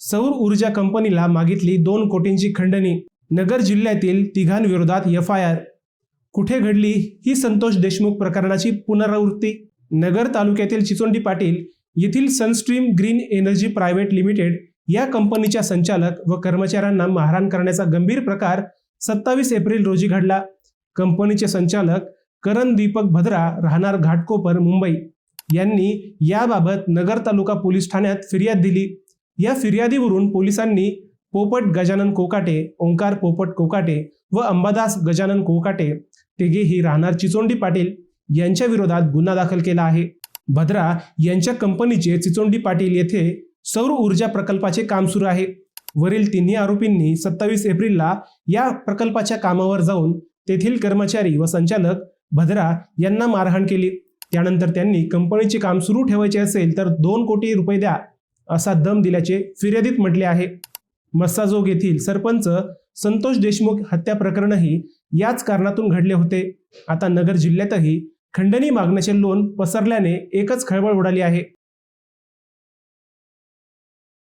सौर ऊर्जा कंपनीला मागितली 2 कोटींची खंडणी। नगर जिल्ह्यातील तिघांविरोधात FIR। कुठे घडली ही संतोष देशमुख प्रकरणाची पुनरावृत्ती? नगर तालुक्यातील चिचोंडी पाटील येथील सनस्ट्रीम ग्रीन एनर्जी प्रायव्हेट लिमिटेड या कंपनीच्या संचालक व कर्मचाऱ्यांना मारहाण करण्याचा गंभीर प्रकार 27 एप्रिल रोजी घडला। कंपनीचे संचालक करण दीपक भद्रा राहणार घाटकोपर मुंबई यांनी याबाबत नगर तालुका पोलीस ठाण्यात फिर्याद दिली। या फिर्यादीवरून पोलिसांनी पोपट गजानन कोकाटे, ओंकार पोपट कोकाटे व अंबादास गजानन कोकाटे तिघेही राहणार चिचोंडी पाटील यांच्या विरोधात गुन्हा दाखल केला आहे। भद्रा यांच्या कंपनीचे चिचोंडी पाटील येथे सौर ऊर्जा प्रकल्पाचे काम सुरू आहे। वरील तिन्ही आरोपींनी 27 एप्रिलला या प्रकल्पाच्या कामावर जाऊन तेथील कर्मचारी व संचालक भद्रा यांना मारहाण केली। त्यानंतर त्यांनी कंपनीचे काम सुरू ठेवायचे असेल तर 2 कोटी रुपये द्या असा दम दिल्याचे फिर्यादीत म्हटले आहे। मस्साजोग येथील सरपंच संतोष देशमुख हत्या प्रकरणही याच कारणातून घडले होते। आता नगर जिल्ह्यातही खंडणी मागण्याचे लोण पसरल्याने एकच खळबळ उडाली आहे।